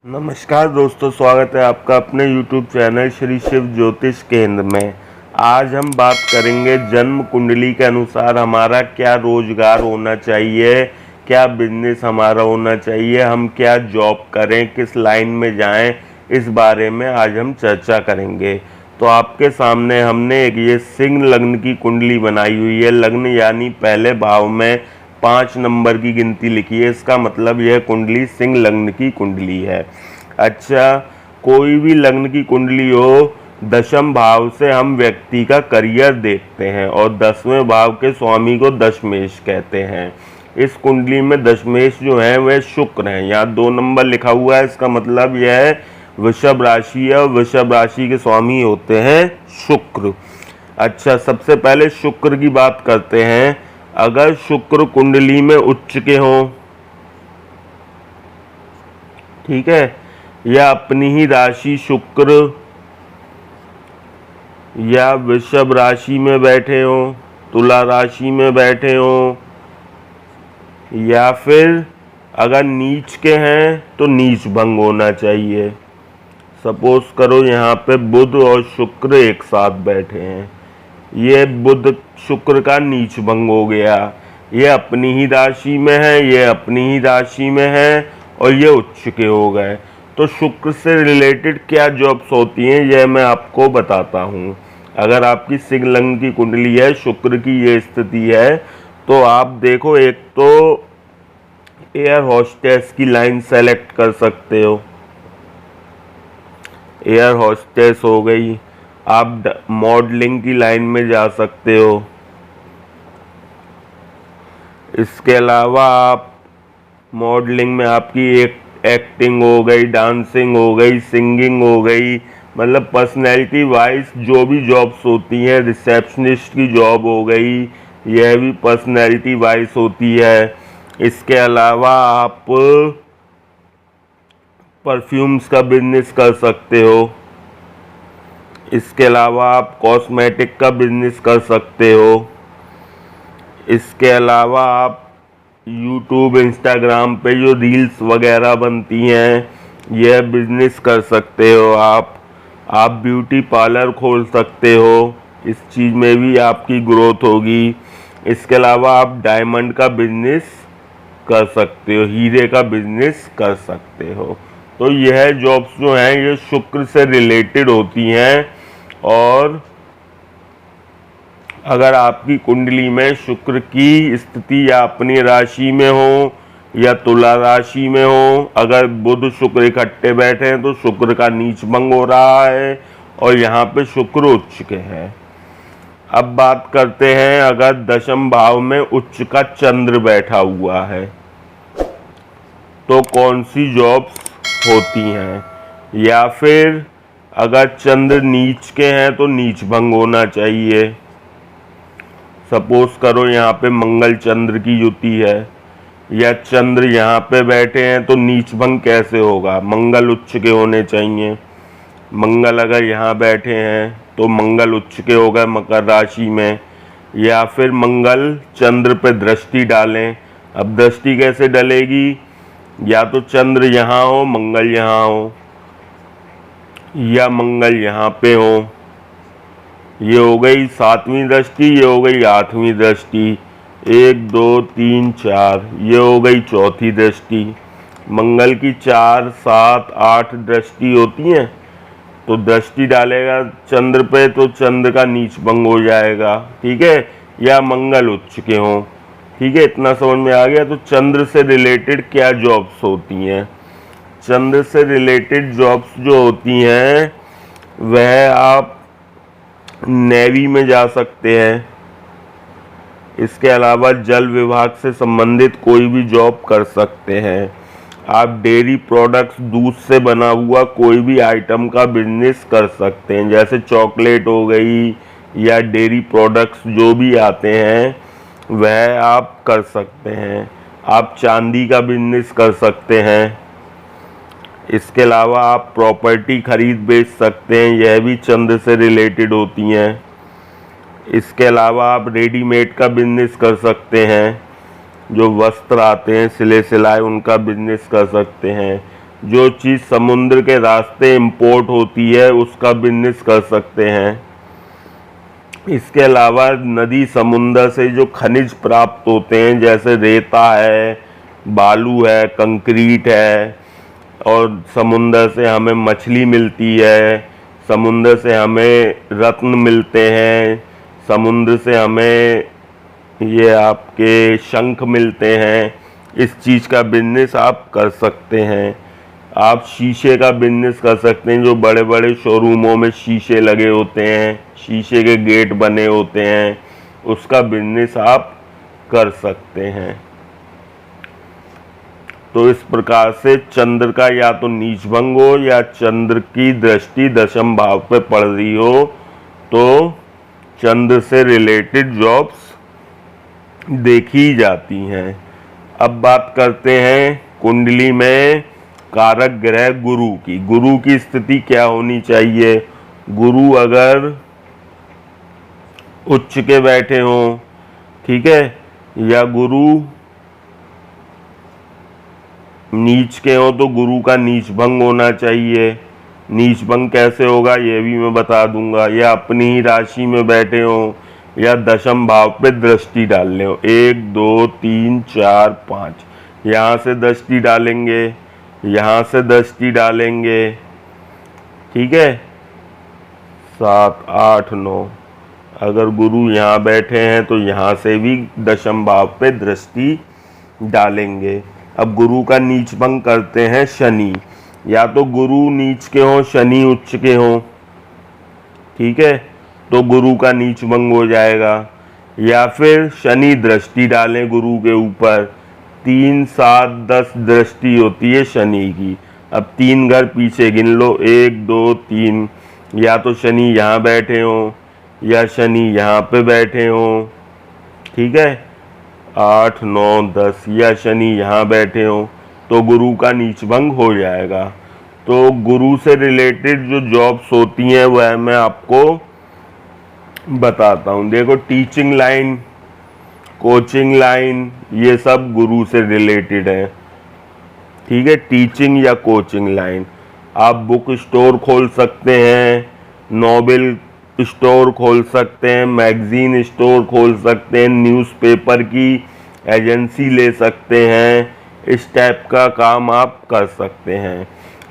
नमस्कार दोस्तों, स्वागत है आपका अपने YouTube चैनल श्री शिव ज्योतिष केंद्र में। आज हम बात करेंगे जन्म कुंडली के अनुसार हमारा क्या रोजगार होना चाहिए, क्या बिजनेस हमारा होना चाहिए, हम क्या जॉब करें, किस लाइन में जाएं, इस बारे में आज हम चर्चा करेंगे। तो आपके सामने हमने एक ये सिंह लग्न की कुंडली बनाई हुई है। लग्न यानी पहले भाव में 5 नंबर की गिनती लिखी है, इसका मतलब यह कुंडली सिंह लग्न की कुंडली है। अच्छा, कोई भी लग्न की कुंडली हो, दशम भाव से हम व्यक्ति का करियर देखते हैं और 10वें भाव के स्वामी को दशमेश कहते हैं। इस कुंडली में दशमेश जो है वह शुक्र हैं। यहाँ 2 नंबर लिखा हुआ है, इसका मतलब यह है वृषभ राशि है और वृषभ राशि के स्वामी होते हैं शुक्र। अच्छा, सबसे पहले शुक्र की बात करते हैं। अगर शुक्र कुंडली में उच्च के हों, ठीक है, या अपनी ही राशि शुक्र या वृषभ राशि में बैठे हों, तुला राशि में बैठे हों, या फिर अगर नीच के हैं तो नीच भंग होना चाहिए। सपोज करो यहाँ पे बुध और शुक्र एक साथ बैठे हैं, ये बुध शुक्र का नीच भंग हो गया। ये अपनी ही राशि में है, ये अपनी ही राशि में है और ये उच्च के हो गए। तो शुक्र से रिलेटेड क्या जॉब्स होती हैं यह मैं आपको बताता हूँ। अगर आपकी सिंह लग्न की कुंडली है, शुक्र की ये स्थिति है, तो आप देखो, एक तो एयर होस्टेस की लाइन सेलेक्ट कर सकते हो, एयर होस्टेस हो गई। आप मॉडलिंग की लाइन में जा सकते हो। इसके अलावा आप मॉडलिंग में आपकी एक एक्टिंग हो गई, डांसिंग हो गई, सिंगिंग हो गई, मतलब पर्सनैलिटी वाइज जो भी जॉब्स होती हैं, रिसेप्शनिस्ट की जॉब हो गई, यह भी पर्सनैलिटी वाइज होती है। इसके अलावा आप परफ्यूम्स का बिजनेस कर सकते हो। इसके अलावा आप कॉस्मेटिक का बिजनेस कर सकते हो। इसके अलावा आप यूट्यूब, इंस्टाग्राम पे जो रील्स वगैरह बनती हैं, यह बिजनेस कर सकते हो। आप ब्यूटी पार्लर खोल सकते हो, इस चीज़ में भी आपकी ग्रोथ होगी। इसके अलावा आप डायमंड का बिजनेस कर सकते हो, हीरे का बिजनेस कर सकते हो। तो यह जॉब्स जो हैं ये शुक्र से रिलेटेड होती हैं। और अगर आपकी कुंडली में शुक्र की स्थिति या अपनी राशि में हो या तुला राशि में हो, अगर बुध शुक्र इकट्ठे बैठे हैं तो शुक्र का नीच भंग हो रहा है और यहाँ पे शुक्र उच्च के हैं। अब बात करते हैं, अगर दशम भाव में उच्च का चंद्र बैठा हुआ है तो कौन सी जॉब्स होती हैं, या फिर अगर चंद्र नीच के हैं तो नीच भंग होना चाहिए। सपोज करो यहाँ पे मंगल चंद्र की युति है या चंद्र यहाँ पे बैठे हैं तो नीच भंग कैसे होगा, मंगल उच्च के होने चाहिए। मंगल अगर यहाँ बैठे हैं तो मंगल उच्च के हो गए मकर राशि में, या फिर मंगल चंद्र पे दृष्टि डालें। अब दृष्टि कैसे डलेगी, या तो चंद्र यहाँ हो, मंगल यहाँ हो, या मंगल यहाँ पे हो। ये हो गई 7वीं दृष्टि, ये हो गई 8वीं दृष्टि, 1 2 3 4, ये हो गई 4थी दृष्टि। मंगल की 4 7 8 दृष्टि होती हैं, तो दृष्टि डालेगा चंद्र पे तो चंद्र का नीच भंग हो जाएगा, ठीक है, या मंगल उच्च के हों, ठीक है। इतना समझ में आ गया। तो चंद्र से रिलेटेड क्या जॉब्स होती हैं, चंद्र से रिलेटेड जॉब्स जो होती हैं वह आप नेवी में जा सकते हैं। इसके अलावा जल विभाग से संबंधित कोई भी जॉब कर सकते हैं। आप डेयरी प्रोडक्ट्स, दूध से बना हुआ कोई भी आइटम का बिजनेस कर सकते हैं, जैसे चॉकलेट हो गई या डेयरी प्रोडक्ट्स जो भी आते हैं वह आप कर सकते हैं। आप चांदी का बिजनेस कर सकते हैं। इसके अलावा आप प्रॉपर्टी खरीद बेच सकते हैं, यह भी चंद्र से रिलेटेड होती हैं। इसके अलावा आप रेडीमेड का बिजनेस कर सकते हैं, जो वस्त्र आते हैं सिले सिलाए उनका बिजनेस कर सकते हैं। जो चीज़ समुद्र के रास्ते इंपोर्ट होती है उसका बिजनेस कर सकते हैं। इसके अलावा नदी समुद्र से जो खनिज प्राप्त होते हैं, जैसे रेता है, बालू है, कंक्रीट है, और समुद्र से हमें मछली मिलती है, समुद्र से हमें रत्न मिलते हैं, समुद्र से हमें ये आपके शंख मिलते हैं। इस चीज़ का बिजनेस आप कर सकते हैं। आप शीशे का बिजनेस कर सकते हैं। जो बड़े बड़े शोरूमों में शीशे लगे होते हैं, शीशे के गेट बने होते हैं, उसका बिजनेस आप कर सकते हैं। तो इस प्रकार से चंद्र का या तो नीचभंग हो या चंद्र की दृष्टि दशम भाव पे पड़ रही हो तो चंद्र से रिलेटेड जॉब्स देखी जाती हैं। अब बात करते हैं कुंडली में कारक ग्रह गुरु की। गुरु की स्थिति क्या होनी चाहिए? गुरु अगर उच्च के बैठे हों, ठीक है, या गुरु नीच के हो तो गुरु का नीच भंग होना चाहिए। नीच भंग कैसे होगा ये भी मैं बता दूंगा। या अपनी ही राशि में बैठे हो या दशम भाव पे दृष्टि डालने हो। 1 2 3 4 5 यहाँ से दृष्टि डालेंगे, यहाँ से दृष्टि डालेंगे, ठीक है, 7 8 9। अगर गुरु यहाँ बैठे हैं तो यहाँ से भी दशम भाव पे दृष्टि डालेंगे। अब गुरु का नीच भंग करते हैं शनि। या तो गुरु नीच के हो, शनि उच्च के हो, ठीक है, तो गुरु का नीच भंग हो जाएगा। या फिर शनि दृष्टि डालें गुरु के ऊपर। 3 7 10 दृष्टि होती है शनि की। अब 3 घर पीछे गिन लो, 1 2 3। या तो शनि यहाँ बैठे हो या शनि यहाँ पे बैठे हो, ठीक है, 8 9 10, या शनि यहाँ बैठे हो तो गुरु का नीच भंग हो जाएगा। तो गुरु से रिलेटेड जो जॉब्स होती हैं वह मैं आपको बताता हूँ। देखो, टीचिंग लाइन, कोचिंग लाइन, ये सब गुरु से रिलेटेड है, ठीक है। टीचिंग या कोचिंग लाइन, आप बुक स्टोर खोल सकते हैं, नॉवेल स्टोर खोल सकते हैं, मैगजीन स्टोर खोल सकते हैं, न्यूज़पेपर की एजेंसी ले सकते हैं। इस टाइप का काम आप कर सकते हैं।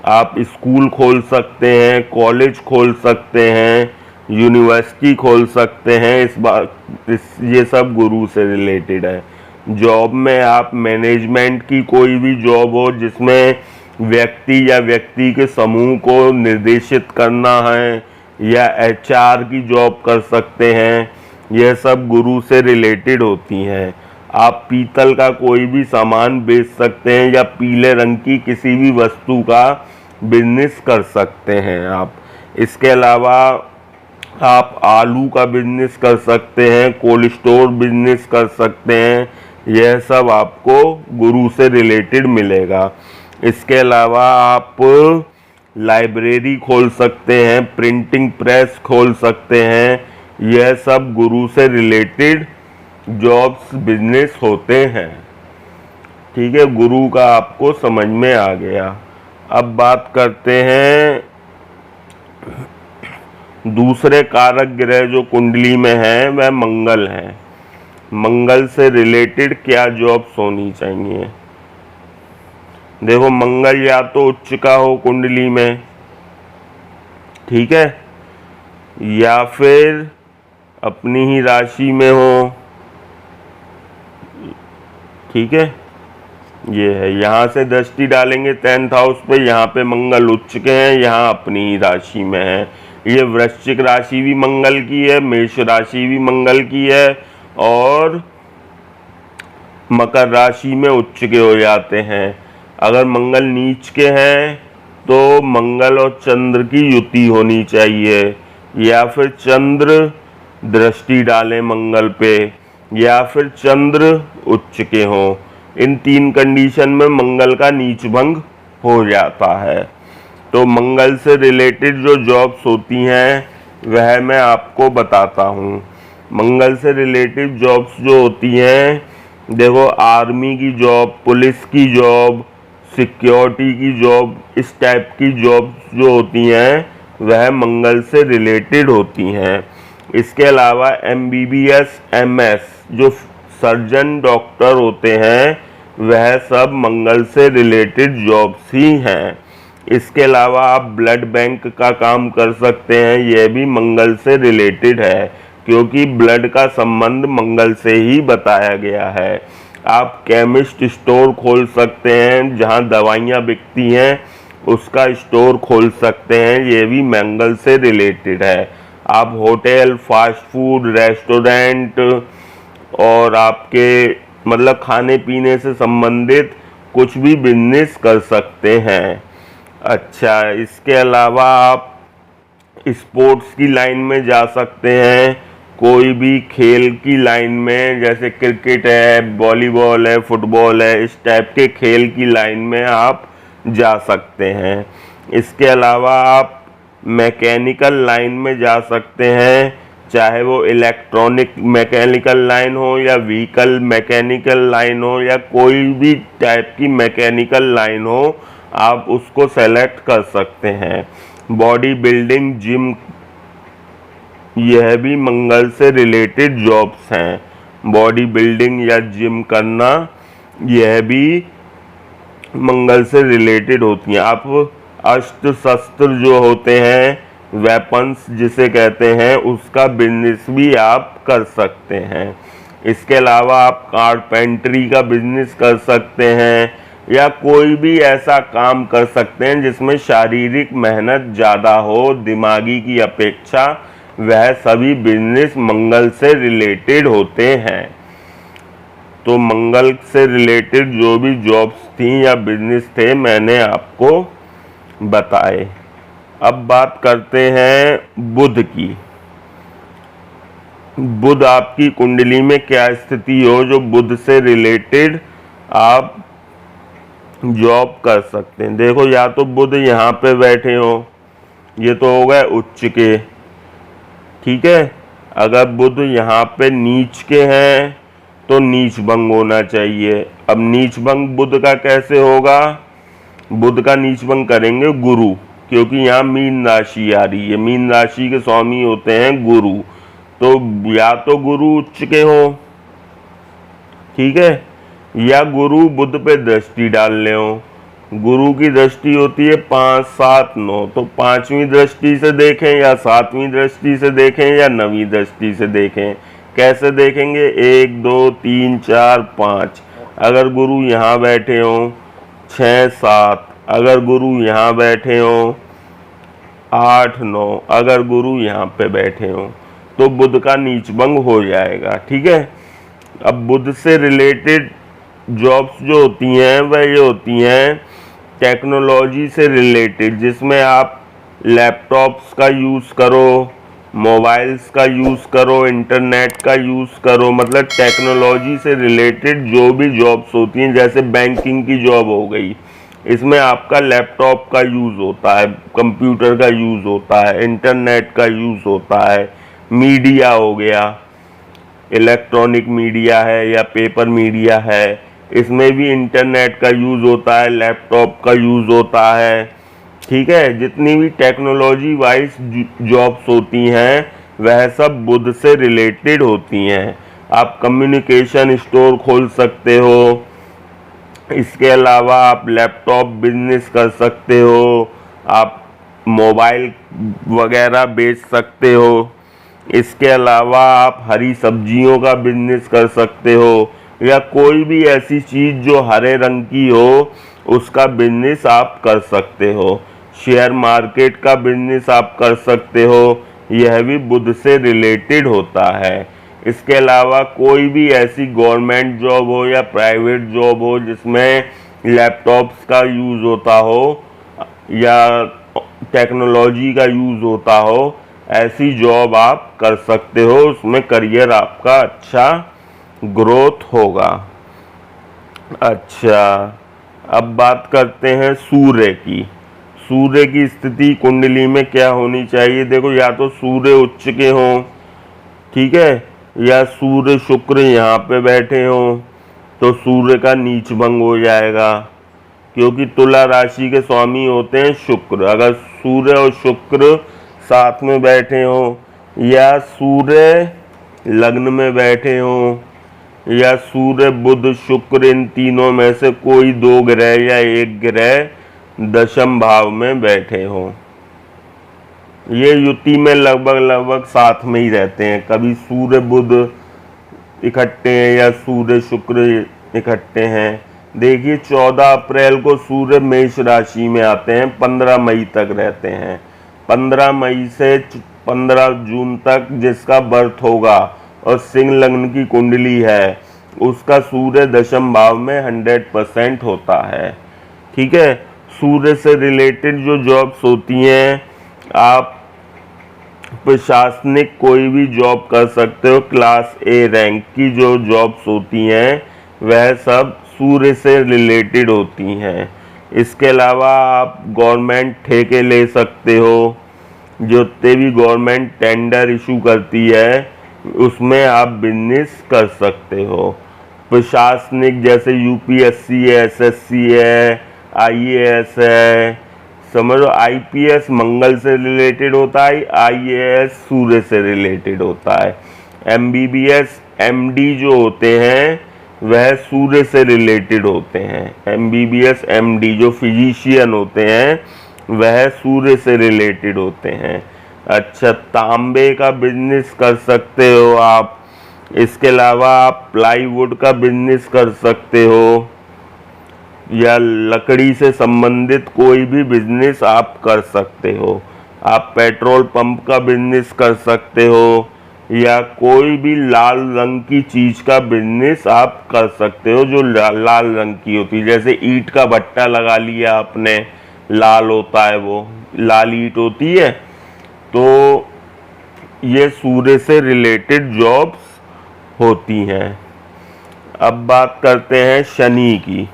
आप स्कूल खोल सकते हैं, कॉलेज खोल सकते हैं, यूनिवर्सिटी खोल सकते हैं। ये सब गुरु से रिलेटेड है। जॉब में आप मैनेजमेंट की कोई भी जॉब हो जिसमें व्यक्ति या व्यक्ति के समूह को निर्देशित करना है, या एचआर की जॉब कर सकते हैं। यह सब गुरु से रिलेटेड होती हैं। आप पीतल का कोई भी सामान बेच सकते हैं या पीले रंग की किसी भी वस्तु का बिजनेस कर सकते हैं आप। इसके अलावा आप आलू का बिजनेस कर सकते हैं, कोल्ड स्टोर बिजनेस कर सकते हैं। यह सब आपको गुरु से रिलेटेड मिलेगा। इसके अलावा आप लाइब्रेरी खोल सकते हैं, प्रिंटिंग प्रेस खोल सकते हैं। यह सब गुरु से रिलेटेड जॉब्स बिजनेस होते हैं, ठीक है। गुरु का आपको समझ में आ गया। अब बात करते हैं दूसरे कारक ग्रह जो कुंडली में है वह मंगल है। मंगल से रिलेटेड क्या जॉब्स होनी चाहिए? देखो, मंगल या तो उच्च का हो कुंडली में, ठीक है, या फिर अपनी ही राशि में हो, ठीक है। ये है, यहाँ से दृष्टि डालेंगे 10th हाउस पे, यहाँ पे मंगल उच्च के हैं, यहाँ अपनी ही राशि में है। ये वृश्चिक राशि भी मंगल की है, मेष राशि भी मंगल की है, और मकर राशि में उच्च के हो जाते हैं। अगर मंगल नीच के हैं तो मंगल और चंद्र की युति होनी चाहिए, या फिर चंद्र दृष्टि डालें मंगल पे, या फिर चंद्र उच्च के हों। इन 3 कंडीशन में मंगल का नीच भंग हो जाता है। तो मंगल से रिलेटेड जो जॉब्स होती हैं वह मैं आपको बताता हूँ। मंगल से रिलेटेड जॉब्स जो होती हैं, देखो, आर्मी की जॉब, पुलिस की जॉब, सिक्योरिटी की जॉब, इस टाइप की जॉब जो होती हैं वह मंगल से रिलेटेड होती हैं। इसके अलावा MBBS MS जो सर्जन डॉक्टर होते हैं वह सब मंगल से रिलेटेड जॉब्स ही हैं। इसके अलावा आप ब्लड बैंक का काम कर सकते हैं, यह भी मंगल से रिलेटेड है क्योंकि ब्लड का संबंध मंगल से ही बताया गया है। आप केमिस्ट स्टोर खोल सकते हैं, जहां दवाइयां बिकती हैं उसका स्टोर खोल सकते हैं, ये भी मंगल से रिलेटेड है। आप होटल, फास्ट फूड, रेस्टोरेंट और आपके मतलब खाने पीने से संबंधित कुछ भी बिजनेस कर सकते हैं। अच्छा, इसके अलावा आप स्पोर्ट्स की लाइन में जा सकते हैं, कोई भी खेल की लाइन में, जैसे क्रिकेट है, वॉलीबॉल है, फुटबॉल है, इस टाइप के खेल की लाइन में आप जा सकते हैं। इसके अलावा आप मैकेनिकल लाइन में जा सकते हैं, चाहे वो इलेक्ट्रॉनिक मैकेनिकल लाइन हो या व्हीकल मैकेनिकल लाइन हो या कोई भी टाइप की मैकेनिकल लाइन हो, आप उसको सेलेक्ट कर सकते हैं। बॉडी बिल्डिंग, जिम, यह भी मंगल से रिलेटेड जॉब्स हैं। बॉडी बिल्डिंग या जिम करना यह भी मंगल से रिलेटेड होती हैं। आप अस्त्र शस्त्र जो होते हैं, वेपन्स जिसे कहते हैं, उसका बिजनेस भी आप कर सकते हैं। इसके अलावा आप कारपेंटरी का बिजनेस कर सकते हैं या कोई भी ऐसा काम कर सकते हैं जिसमें शारीरिक मेहनत ज़्यादा हो दिमागी की अपेक्षा, वह सभी बिजनेस मंगल से रिलेटेड होते हैं। तो मंगल से रिलेटेड जो भी जॉब्स थी या बिजनेस थे मैंने आपको बताए। अब बात करते हैं बुध की। बुध आपकी कुंडली में क्या स्थिति हो जो बुध से रिलेटेड आप जॉब कर सकते हैं। देखो, या तो बुध यहाँ पे बैठे हो, ये तो हो गए उच्च के, ठीक है। अगर बुध यहाँ पे नीच के हैं तो नीच भंग होना चाहिए। अब नीच भंग बुध का कैसे होगा? बुध का नीच भंग करेंगे गुरु, क्योंकि यहाँ मीन राशि आ रही है, मीन राशि के स्वामी होते हैं गुरु। तो या तो गुरु उच्च के हो, ठीक है, या गुरु बुध पे दृष्टि डाल ले हो। गुरु की दृष्टि होती है 5, 7, 9, तो 5वीं दृष्टि से देखें या 7वीं दृष्टि से देखें या 9वीं दृष्टि से देखें। कैसे देखेंगे? 1, 2, 3, 4, 5। अगर गुरु यहाँ बैठे हो 6, 7, अगर गुरु यहाँ बैठे हो 8, 9, अगर गुरु यहाँ पे बैठे हो तो बुध का नीच भंग हो जाएगा, ठीक है। अब बुध से रिलेटेड जॉब्स जो होती हैं वह ये होती हैं टेक्नोलॉजी से रिलेटेड, जिसमें आप लैपटॉप्स का यूज़ करो, मोबाइल्स का यूज़ करो, इंटरनेट का यूज़ करो, मतलब टेक्नोलॉजी से रिलेटेड जो भी जॉब्स होती हैं। जैसे बैंकिंग की जॉब हो गई, इसमें आपका लैपटॉप का यूज़ होता है, कंप्यूटर का यूज़ होता है, इंटरनेट का यूज़ होता है। मीडिया हो गया, इलेक्ट्रॉनिक मीडिया है या पेपर मीडिया है, इसमें भी इंटरनेट का यूज़ होता है, लैपटॉप का यूज़ होता है, ठीक है। जितनी भी टेक्नोलॉजी वाइज जॉब्स होती हैं वह सब बुध से रिलेटेड होती हैं। आप कम्युनिकेशन स्टोर खोल सकते हो, इसके अलावा आप लैपटॉप बिजनेस कर सकते हो, आप मोबाइल वगैरह बेच सकते हो। इसके अलावा आप हरी सब्जियों का बिजनेस कर सकते हो या कोई भी ऐसी चीज़ जो हरे रंग की हो उसका बिजनेस आप कर सकते हो। शेयर मार्केट का बिजनेस आप कर सकते हो, यह भी बुध से रिलेटेड होता है। इसके अलावा कोई भी ऐसी गवर्नमेंट जॉब हो या प्राइवेट जॉब हो जिसमें लैपटॉप्स का यूज़ होता हो या टेक्नोलॉजी का यूज़ होता हो, ऐसी जॉब आप कर सकते हो, उसमें करियर आपका अच्छा ग्रोथ होगा। अच्छा, अब बात करते हैं सूर्य की। सूर्य की स्थिति कुंडली में क्या होनी चाहिए? देखो, या तो सूर्य उच्च के हों, ठीक है, या सूर्य शुक्र यहाँ पे बैठे हों तो सूर्य का नीच भंग हो जाएगा, क्योंकि तुला राशि के स्वामी होते हैं शुक्र। अगर सूर्य और शुक्र साथ में बैठे हों, या सूर्य लग्न में बैठे हों, या सूर्य बुध शुक्र इन तीनों में से कोई दो ग्रह या एक ग्रह दशम भाव में बैठे हों, ये युति में लगभग साथ में ही रहते हैं। कभी सूर्य बुध इकट्ठे हैं या सूर्य शुक्र इकट्ठे हैं। देखिए 14 अप्रैल को सूर्य मेष राशि में आते हैं, 15 मई तक रहते हैं। 15 मई से 15 जून तक जिसका बर्थ होगा और सिंह लग्न की कुंडली है, उसका सूर्य दशम भाव में 100% होता है। ठीक है। सूर्य से रिलेटेड जो जॉब्स होती हैं, आप प्रशासनिक कोई भी जॉब कर सकते हो। क्लास ए रैंक की जो जॉब्स होती हैं वह सब सूर्य से रिलेटेड होती हैं। इसके अलावा आप गवर्नमेंट ठेके ले सकते हो, जितने भी गवर्नमेंट टेंडर इशू करती है उसमें आप बिजनेस कर सकते हो। प्रशासनिक जैसे यूपीएससी है, एसएससी है, आईएएस है, समझो। आईपीएस मंगल से रिलेटेड होता है, आईएएस सूर्य से रिलेटेड होता है। एमबीबीएस एमडी जो होते हैं वह सूर्य से रिलेटेड होते हैं। एमबीबीएस एमडी जो फिजिशियन होते हैं वह सूर्य से रिलेटेड होते हैं। अच्छा, तांबे का बिजनेस कर सकते हो आप। इसके अलावा आप प्लाईवुड का बिजनेस कर सकते हो, या लकड़ी से संबंधित कोई भी बिजनेस आप कर सकते हो। आप पेट्रोल पंप का बिजनेस कर सकते हो, या कोई भी लाल रंग की चीज का बिजनेस आप कर सकते हो जो लाल रंग की होती है। जैसे ईंट का भट्टा लगा लिया आपने, लाल होता है, वो लाल ईंट होती है। तो ये सूर्य से रिलेटेड जॉब्स होती हैं। अब बात करते हैं शनि की।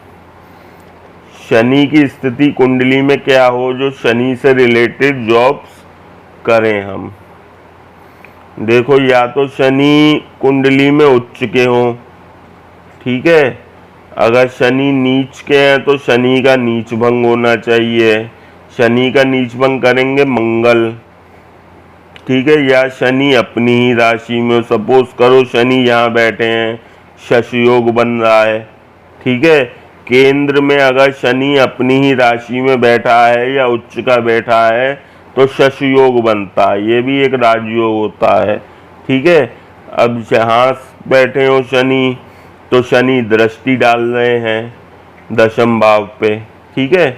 शनि की स्थिति कुंडली में क्या हो जो शनि से रिलेटेड जॉब्स करें हम। देखो, या तो शनि कुंडली में उच्च के हों, ठीक है। अगर शनि नीच के हैं तो शनि का नीच भंग होना चाहिए। शनि का नीच भंग करेंगे मंगल, ठीक है। या शनि अपनी ही राशि में, सपोज करो शनि यहाँ बैठे हैं, शशि योग बन रहा है, ठीक है। केंद्र में अगर शनि अपनी ही राशि में बैठा है या उच्च का बैठा है तो शशि योग बनता है, ये भी एक राजयोग होता है, ठीक है। अब जहाँ बैठे हो शनि, तो शनि दृष्टि डाल रहे हैं दशम भाव पे, ठीक है।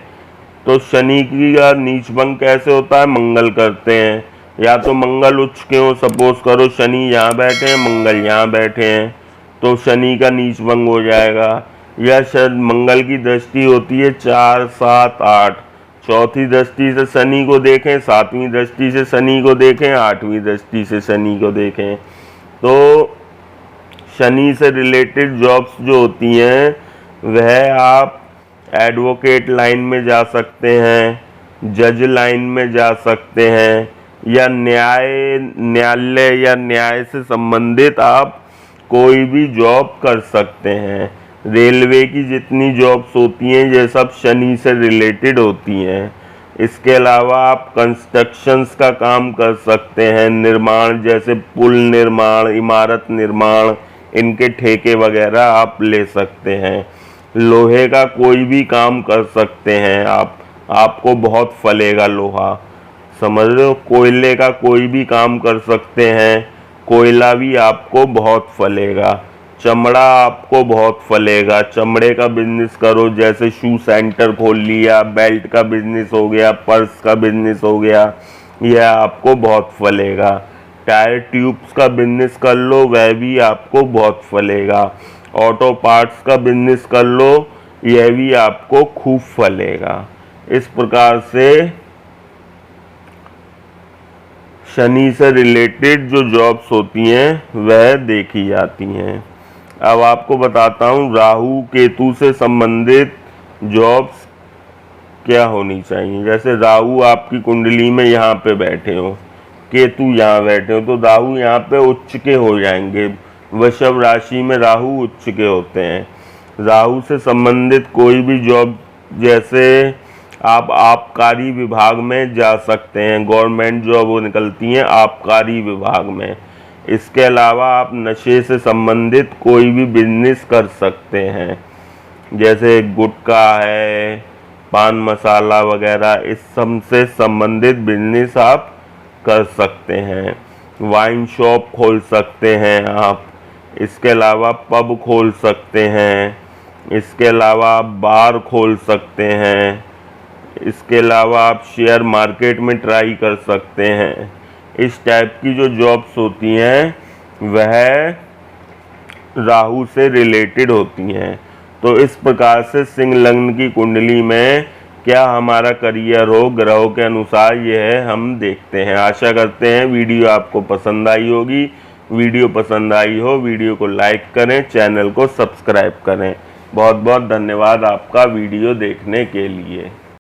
तो शनि की का नीच भंग कैसे होता है, मंगल करते हैं। या तो मंगल उच्च के हो, सपोज करो शनि यहाँ बैठे हैं, मंगल यहाँ बैठे हैं, तो शनि का नीच भंग हो जाएगा। या शायद मंगल की दृष्टि होती है 4, 7, 8, चौथी दृष्टि से शनि को देखें, 7वीं दृष्टि से शनि को देखें, 8वीं दृष्टि से शनि को देखें। तो शनि से रिलेटेड जॉब्स जो होती हैं वह आप एडवोकेट लाइन में जा सकते हैं, जज लाइन में जा सकते हैं, या न्यायालय या न्याय से संबंधित आप कोई भी जॉब कर सकते हैं। रेलवे की जितनी जॉब्स होती हैं ये सब शनि से रिलेटेड होती हैं। इसके अलावा आप कंस्ट्रक्शंस का काम कर सकते हैं, निर्माण जैसे पुल निर्माण, इमारत निर्माण, इनके ठेके वगैरह आप ले सकते हैं। लोहे का कोई भी काम कर सकते हैं आप, आपको बहुत फलेगा लोहा, समझ रहे हो। कोयले का कोई भी काम कर सकते हैं, कोयला भी आपको बहुत फलेगा। चमड़ा आपको बहुत फलेगा, चमड़े का बिजनेस करो, जैसे शू सेंटर खोल लिया, बेल्ट का बिजनेस हो गया, पर्स का बिजनेस हो गया, यह आपको बहुत फलेगा। टायर ट्यूब्स का बिजनेस कर लो, वह भी आपको बहुत फलेगा। ऑटो पार्ट्स का बिजनेस कर लो, यह भी आपको खूब फलेगा। इस प्रकार से शनि से रिलेटेड जो जॉब्स होती हैं वह देखी जाती हैं। अब आपको बताता हूँ राहु केतु से संबंधित जॉब्स क्या होनी चाहिए। जैसे राहु आपकी कुंडली में यहाँ पे बैठे हो, केतु यहाँ बैठे हो, तो राहु यहाँ पे उच्च के हो जाएंगे। वृषभ राशि में राहु उच्च के होते हैं। राहु से संबंधित कोई भी जॉब जैसे आप आबकारी विभाग में जा सकते हैं, गवर्नमेंट जॉब वो निकलती हैं आबकारी विभाग में। इसके अलावा आप नशे से संबंधित कोई भी बिजनेस कर सकते हैं, जैसे गुटखा है, पान मसाला वगैरह, इस सब से संबंधित बिजनेस आप कर सकते हैं। वाइन शॉप खोल सकते हैं आप। इसके अलावा पब खोल सकते हैं। इसके अलावा आप बार खोल सकते हैं। इसके अलावा आप शेयर मार्केट में ट्राई कर सकते हैं। इस टाइप की जो जॉब्स होती हैं वह राहु से रिलेटेड होती हैं। तो इस प्रकार से सिंह लग्न की कुंडली में क्या हमारा करियर हो ग्रहों के अनुसार, यह हम देखते हैं। आशा करते हैं वीडियो आपको पसंद आई होगी। वीडियो पसंद आई हो वीडियो को लाइक करें, चैनल को सब्सक्राइब करें। बहुत बहुत धन्यवाद आपका वीडियो देखने के लिए।